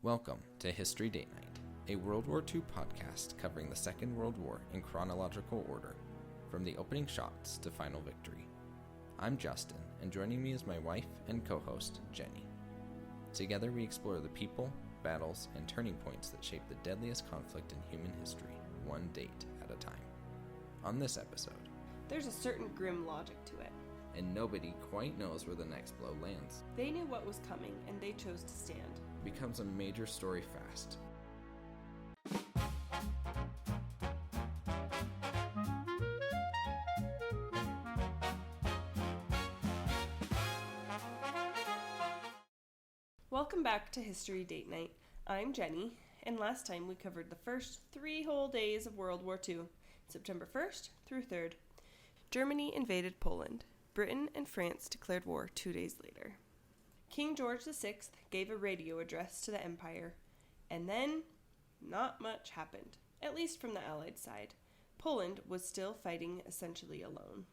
Welcome to History Date Night, a World War II podcast covering the Second World War in chronological order, from the opening shots to final victory. I'm Justin, and joining me is my wife and co-host, Jenny. Together we explore the people, battles, and turning points that shape the deadliest conflict in human history, one date at a time. On this episode, there's a certain grim logic to it. And nobody quite knows where the next blow lands. They knew what was coming, and they chose to stand. Becomes a major story fast. Welcome back to History Date Night. I'm Jenny, and last time we covered the first 3 whole days of World War II, September 1st through 3rd. Germany invaded Poland. Britain and France declared war 2 days later. King George VI gave a radio address to the Empire, and then not much happened, at least from the Allied side. Poland was still fighting essentially alone.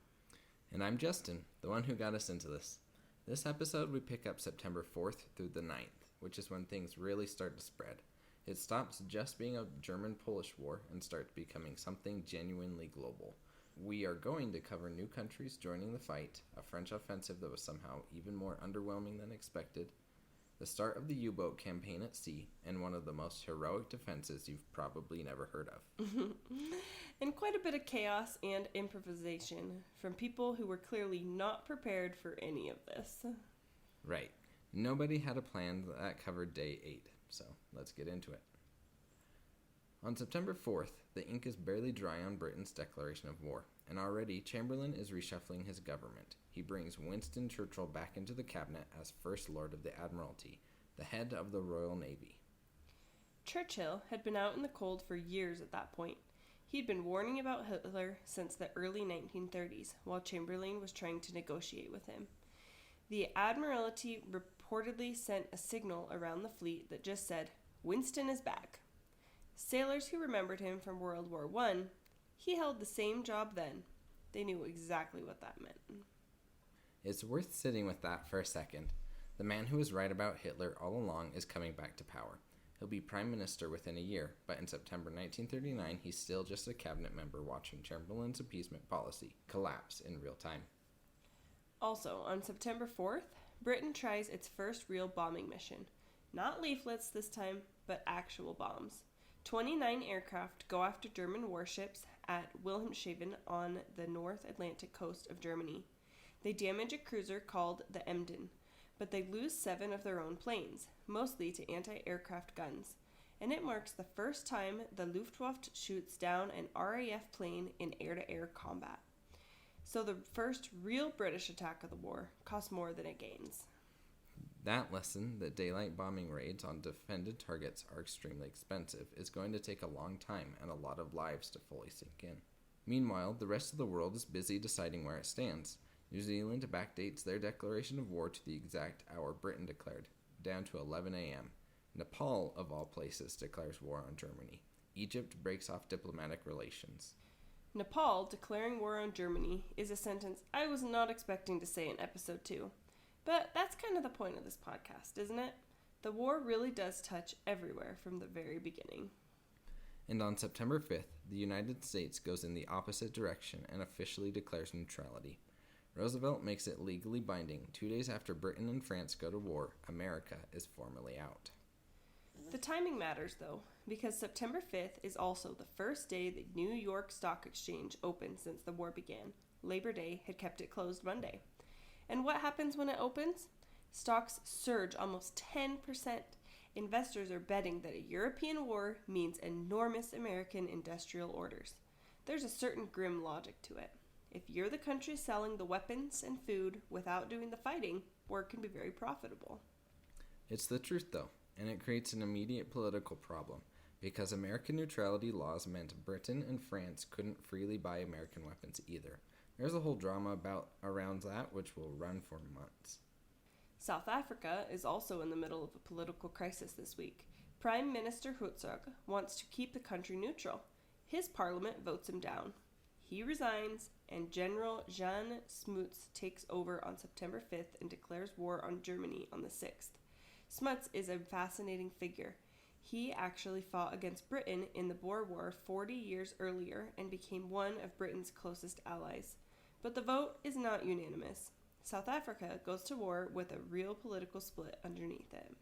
And I'm Justin, the one who got us into this. This episode we pick up September 4th through the 9th, which is when things really start to spread. It stops just being a German-Polish war and starts becoming something genuinely global. We are going to cover new countries joining the fight, a French offensive that was somehow even more underwhelming than expected, the start of the U-boat campaign at sea, and one of the most heroic defenses you've probably never heard of. And quite a bit of chaos and improvisation from people who were clearly not prepared for any of this. Right. Nobody had a plan that covered day 8, so let's get into it. On September 4th, the ink is barely dry on Britain's declaration of war, and already Chamberlain is reshuffling his government. He brings Winston Churchill back into the cabinet as First Lord of the Admiralty, the head of the Royal Navy. Churchill had been out in the cold for years at that point. He'd been warning about Hitler since the early 1930s, while Chamberlain was trying to negotiate with him. The Admiralty reportedly sent a signal around the fleet that just said, "Winston is back." Sailors who remembered him from World War I, he held the same job then. They knew exactly what that meant. It's worth sitting with that for a second. The man who was right about Hitler all along is coming back to power. He'll be prime minister within a year, but in September 1939, he's still just a cabinet member watching Chamberlain's appeasement policy collapse in real time. Also, on September 4th, Britain tries its first real bombing mission. Not leaflets this time, but actual bombs. 29 aircraft go after German warships at Wilhelmshaven on the North Atlantic coast of Germany. They damage a cruiser called the Emden, but they lose 7 of their own planes, mostly to anti-aircraft guns. And it marks the first time the Luftwaffe shoots down an RAF plane in air-to-air combat. So the first real British attack of the war costs more than it gains. That lesson, that daylight bombing raids on defended targets are extremely expensive, is going to take a long time and a lot of lives to fully sink in. Meanwhile, the rest of the world is busy deciding where it stands. New Zealand backdates their declaration of war to the exact hour Britain declared, down to 11 a.m. Nepal, of all places, declares war on Germany. Egypt breaks off diplomatic relations. Nepal declaring war on Germany is a sentence I was not expecting to say in episode 2. But that's kind of the point of this podcast, isn't it? The war really does touch everywhere from the very beginning. And on September 5th, the United States goes in the opposite direction and officially declares neutrality. Roosevelt makes it legally binding. 2 days after Britain and France go to war, America is formally out. The timing matters, though, because September 5th is also the first day the New York Stock Exchange opened since the war began. Labor Day had kept it closed Monday. And what happens when it opens? Stocks surge almost 10%. Investors are betting that a European war means enormous American industrial orders. There's a certain grim logic to it. If you're the country selling the weapons and food without doing the fighting, war can be very profitable. It's the truth, though, and it creates an immediate political problem, because American neutrality laws meant Britain and France couldn't freely buy American weapons either. There's a whole drama around that, which will run for months. South Africa is also in the middle of a political crisis this week. Prime Minister Hertzog wants to keep the country neutral. His parliament votes him down. He resigns, and General Jan Smuts takes over on September 5th and declares war on Germany on the 6th. Smuts is a fascinating figure. He actually fought against Britain in the Boer War 40 years earlier and became one of Britain's closest allies. But the vote is not unanimous. South Africa goes to war with a real political split underneath it.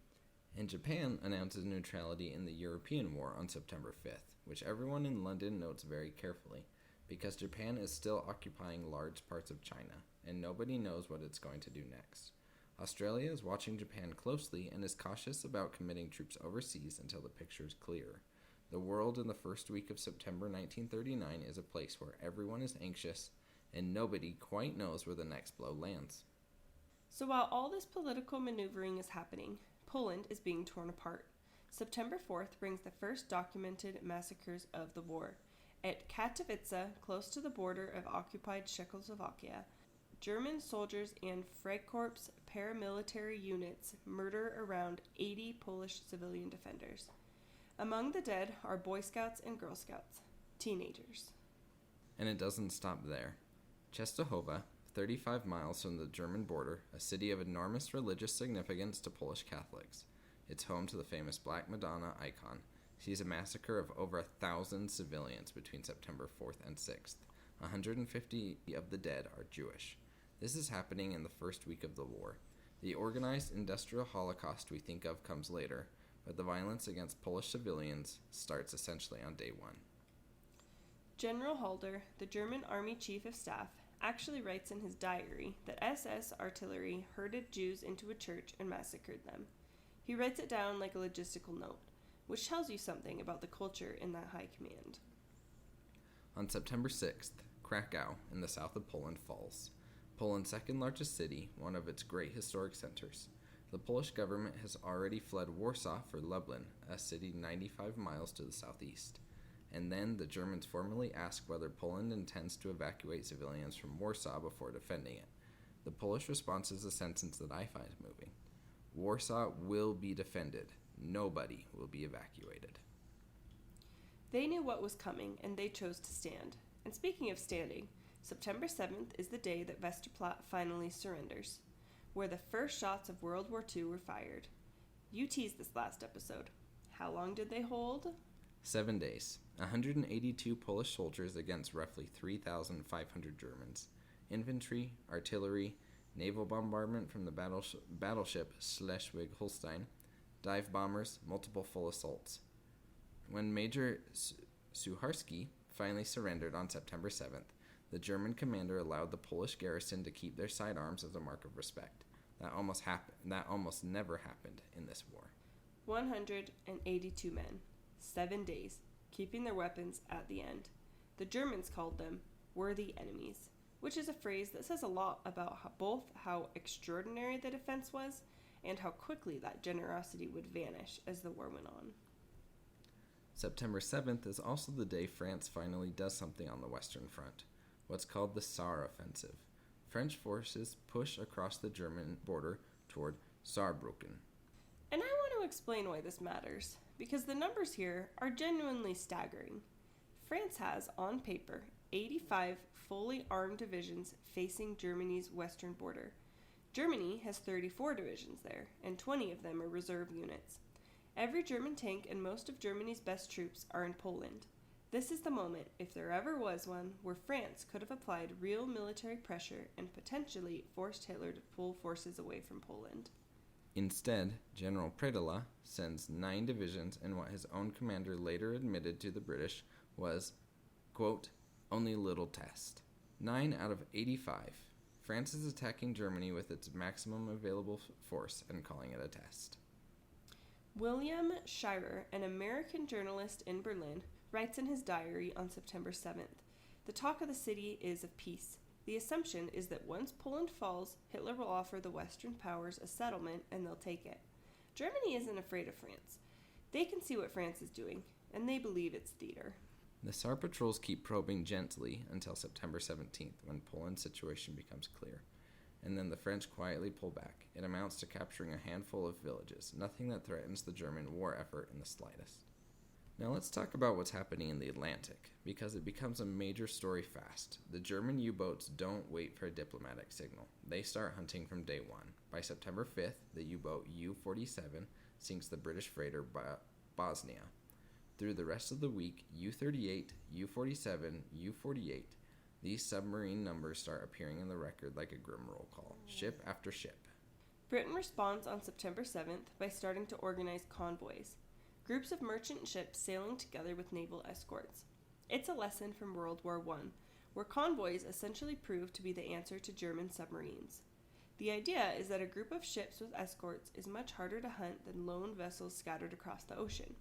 And Japan announces neutrality in the European War on September 5th, which everyone in London notes very carefully, because Japan is still occupying large parts of China, and nobody knows what it's going to do next. Australia is watching Japan closely and is cautious about committing troops overseas until the picture is clearer. The world in the first week of September 1939 is a place where everyone is anxious, and nobody quite knows where the next blow lands. So while all this political maneuvering is happening, Poland is being torn apart. September 4th brings the first documented massacres of the war. At Katowice, close to the border of occupied Czechoslovakia, German soldiers and Freikorps paramilitary units murder around 80 Polish civilian defenders. Among the dead are Boy Scouts and Girl Scouts, teenagers. And it doesn't stop there. Częstochowa, 35 miles from the German border, a city of enormous religious significance to Polish Catholics. It's home to the famous Black Madonna icon. Sees a massacre of over 1,000 civilians between September 4th and 6th. 150 of the dead are Jewish. This is happening in the first week of the war. The organized industrial holocaust we think of comes later, but the violence against Polish civilians starts essentially on day one. General Halder, the German Army Chief of Staff, actually writes in his diary that SS artillery herded Jews into a church and massacred them. He writes it down like a logistical note, which tells you something about the culture in that high command. On September 6th, Krakow, in the south of Poland, falls. Poland's second largest city, one of its great historic centers. The Polish government has already fled Warsaw for Lublin, a city 95 miles to the southeast. And then the Germans formally ask whether Poland intends to evacuate civilians from Warsaw before defending it. The Polish response is a sentence that I find moving. Warsaw will be defended. Nobody will be evacuated. They knew what was coming, and they chose to stand. And speaking of standing, September 7th is the day that Westerplatte finally surrenders, where the first shots of World War II were fired. You teased this last episode. How long did they hold? 7 days. 182 Polish soldiers against roughly 3,500 Germans. Infantry, artillery, naval bombardment from the battleship Schleswig-Holstein, dive bombers, multiple full assaults. When Major Sucharski finally surrendered on September 7th, the German commander allowed the Polish garrison to keep their sidearms as a mark of respect. That almost never happened in this war. 182 men, 7 days, keeping their weapons at the end. The Germans called them worthy enemies, which is a phrase that says a lot about how extraordinary the defense was and how quickly that generosity would vanish as the war went on. September 7th is also the day France finally does something on the Western Front, what's called the Saar Offensive. French forces push across the German border toward Saarbrücken. And I want to explain why this matters, because the numbers here are genuinely staggering. France has, on paper, 85 fully armed divisions facing Germany's western border. Germany has 34 divisions there, and 20 of them are reserve units. Every German tank and most of Germany's best troops are in Poland. This is the moment, if there ever was one, where France could have applied real military pressure and potentially forced Hitler to pull forces away from Poland. Instead, General Predella sends 9 divisions in what his own commander later admitted to the British was, quote, only a little test. 9 out of 85. France is attacking Germany with its maximum available force and calling it a test. William Shirer, an American journalist in Berlin, writes in his diary on September 7th, "The talk of the city is of peace. The assumption is that once Poland falls, Hitler will offer the Western powers a settlement and they'll take it. Germany isn't afraid of France. They can see what France is doing, and they believe it's theater." The Saar patrols keep probing gently until September 17th, when Poland's situation becomes clear. And then the French quietly pull back. It amounts to capturing a handful of villages, nothing that threatens the German war effort in the slightest. Now let's talk about what's happening in the Atlantic, because it becomes a major story fast. The German U-boats don't wait for a diplomatic signal. They start hunting from day one. By September 5th, the U-boat U-47 sinks the British freighter Bosnia. Through the rest of the week, U-38, U-47, U-48, these submarine numbers start appearing in the record like a grim roll call, ship after ship. Britain responds on September 7th by starting to organize convoys. Groups of merchant ships sailing together with naval escorts. It's a lesson from World War I, where convoys essentially proved to be the answer to German submarines. The idea is that a group of ships with escorts is much harder to hunt than lone vessels scattered across the ocean.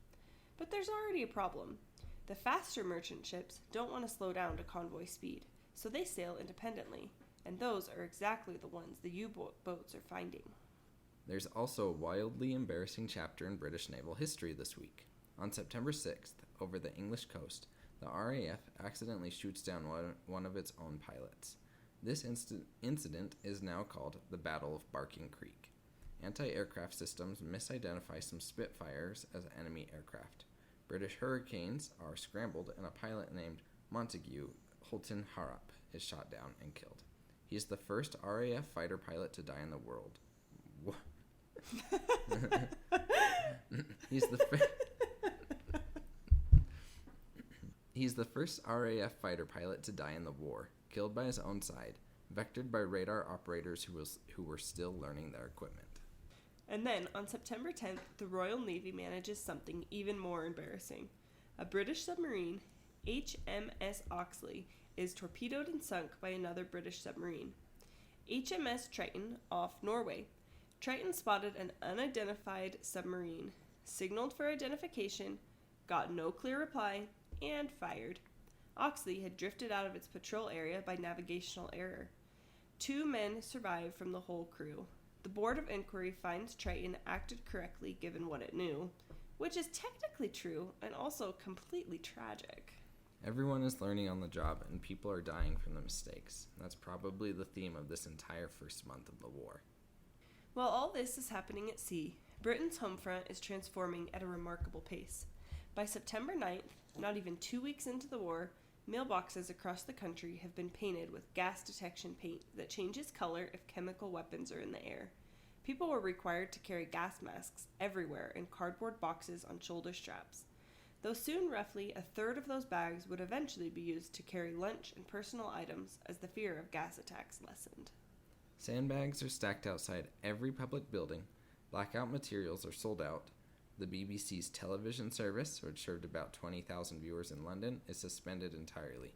But there's already a problem. The faster merchant ships don't want to slow down to convoy speed, so they sail independently, and those are exactly the ones the U-boats are finding. There's also a wildly embarrassing chapter in British naval history this week. On September 6th, over the English coast, the RAF accidentally shoots down one of its own pilots. This incident is now called the Battle of Barking Creek. Anti-aircraft systems misidentify some Spitfires as enemy aircraft. British Hurricanes are scrambled, and a pilot named Montague Holton Harrop is shot down and killed. He's the first RAF fighter pilot to die in the world. He's the first RAF fighter pilot to die in the war, killed by his own side, vectored by radar operators who were still learning their equipment. And then, on September 10th, the Royal Navy manages something even more embarrassing. A British submarine, HMS Oxley, is torpedoed and sunk by another British submarine. HMS Triton, off Norway. Triton spotted an unidentified submarine, signaled for identification, got no clear reply, and fired. Oxley had drifted out of its patrol area by navigational error. 2 men survived from the whole crew. The Board of Inquiry finds Triton acted correctly given what it knew, which is technically true and also completely tragic. Everyone is learning on the job, and people are dying from the mistakes. That's probably the theme of this entire first month of the war. While all this is happening at sea, Britain's home front is transforming at a remarkable pace. By September 9th, not even 2 weeks into the war, mailboxes across the country have been painted with gas detection paint that changes color if chemical weapons are in the air. People were required to carry gas masks everywhere in cardboard boxes on shoulder straps. Though soon roughly a third of those bags would eventually be used to carry lunch and personal items as the fear of gas attacks lessened. Sandbags are stacked outside every public building. Blackout materials are sold out. The BBC's television service, which served about 20,000 viewers in London, is suspended entirely.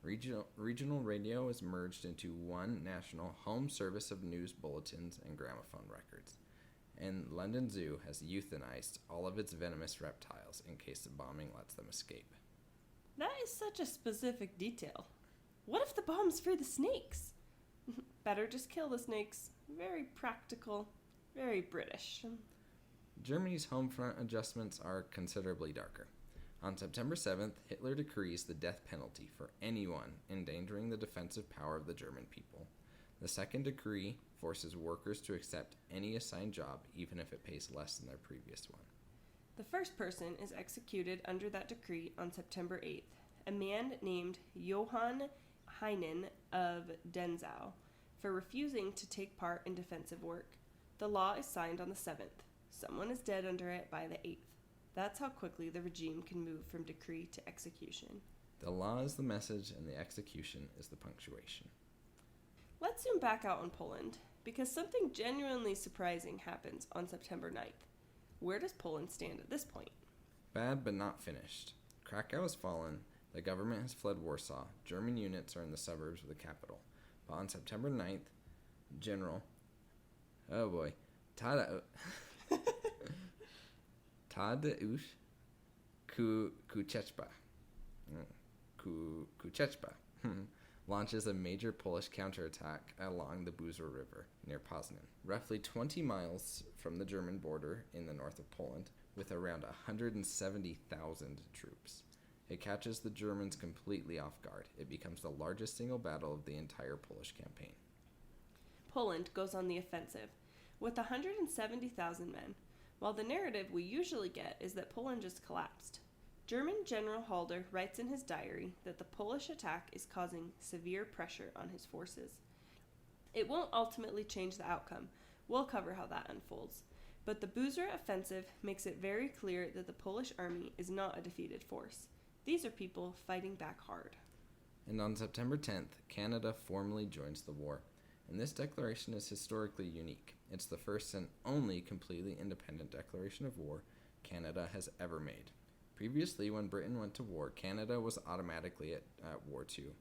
Regional radio is merged into one national home service of news bulletins and gramophone records. And London Zoo has euthanized all of its venomous reptiles in case the bombing lets them escape. That is such a specific detail. What if the bomb's for the snakes? Better just kill the snakes. Very practical, very British. Germany's home front adjustments are considerably darker. On September 7th, Hitler decrees the death penalty for anyone endangering the defensive power of the German people. The second decree forces workers to accept any assigned job, even if it pays less than their previous one. The first person is executed under that decree on September 8th, a man named Johann Heinen of Denzau, for refusing to take part in defensive work. The law is signed on the 7th. Someone is dead under it by the 8th. That's how quickly the regime can move from decree to execution. The law is the message, and the execution is the punctuation. Let's zoom back out on Poland, because something genuinely surprising happens on September 9th. Where does Poland stand at this point? Bad but not finished. Krakow has fallen, the government has fled Warsaw, German units are in the suburbs of the capital. But on September 9th, Tadeusz Kuczeba launches a major Polish counterattack along the Buza River near Poznan, roughly 20 miles from the German border in the north of Poland, with around 170,000 troops. It catches the Germans completely off guard. It becomes the largest single battle of the entire Polish campaign. Poland goes on the offensive, with 170,000 men, while the narrative we usually get is that Poland just collapsed. German General Halder writes in his diary that the Polish attack is causing severe pressure on his forces. It won't ultimately change the outcome. We'll cover how that unfolds. But the Buser offensive makes it very clear that the Polish army is not a defeated force. These are people fighting back hard. And on September 10th, Canada formally joins the war. And this declaration is historically unique. It's the first and only completely independent declaration of war Canada has ever made. Previously, when Britain went to war, Canada was automatically at war too.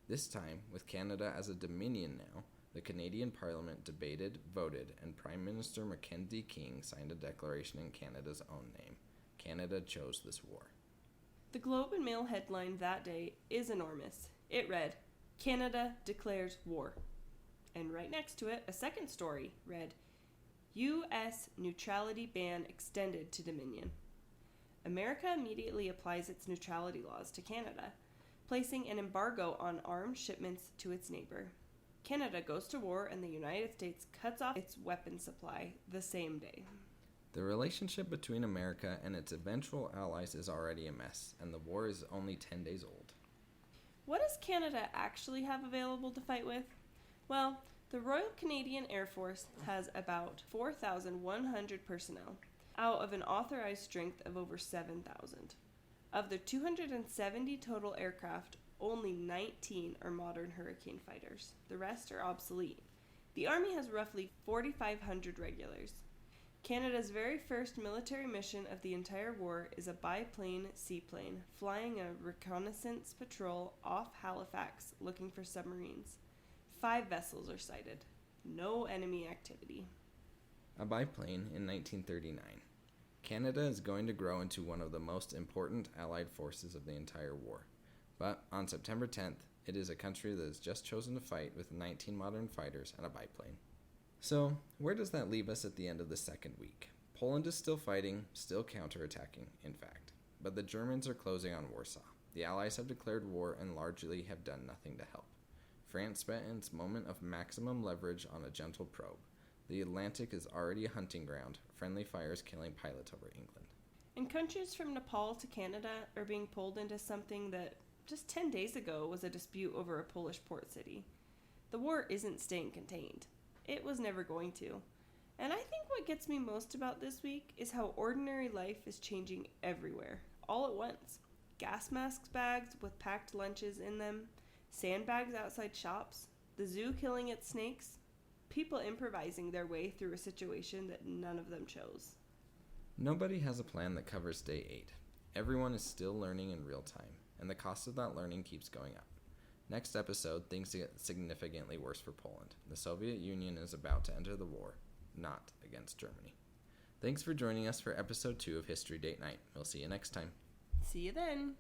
This time, with Canada as a dominion now, the Canadian Parliament debated, voted, and Prime Minister Mackenzie King signed a declaration in Canada's own name. Canada chose this war. The Globe and Mail headline that day is enormous. It read, "Canada declares war." And right next to it, a second story read, "U.S. neutrality ban extended to Dominion." America immediately applies its neutrality laws to Canada, placing an embargo on armed shipments to its neighbor. Canada goes to war and the United States cuts off its weapon supply the same day. The relationship between America and its eventual allies is already a mess, and the war is only 10 days old. What does Canada actually have available to fight with? Well, the Royal Canadian Air Force has about 4,100 personnel, out of an authorized strength of over 7,000. Of the 270 total aircraft, only 19 are modern Hurricane fighters. The rest are obsolete. The Army has roughly 4,500 regulars. Canada's very first military mission of the entire war is a biplane seaplane flying a reconnaissance patrol off Halifax looking for submarines. 5 vessels are sighted. No enemy activity. A biplane in 1939. Canada is going to grow into one of the most important Allied forces of the entire war. But on September 10th, it is a country that has just chosen to fight with 19 modern fighters and a biplane. So, where does that leave us at the end of the second week? Poland is still fighting, still counterattacking, in fact. But the Germans are closing on Warsaw. The Allies have declared war and largely have done nothing to help. France spent its moment of maximum leverage on a gentle probe. The Atlantic is already a hunting ground, friendly fires killing pilots over England. And countries from Nepal to Canada are being pulled into something that just 10 days ago was a dispute over a Polish port city. The war isn't staying contained. It was never going to. And I think what gets me most about this week is how ordinary life is changing everywhere, all at once. Gas mask bags with packed lunches in them, sandbags outside shops, the zoo killing its snakes, people improvising their way through a situation that none of them chose. Nobody has a plan that covers day 8. Everyone is still learning in real time, and the cost of that learning keeps going up. Next episode, things get significantly worse for Poland. The Soviet Union is about to enter the war, not against Germany. Thanks for joining us for episode 2 of History Date Night. We'll see you next time. See you then.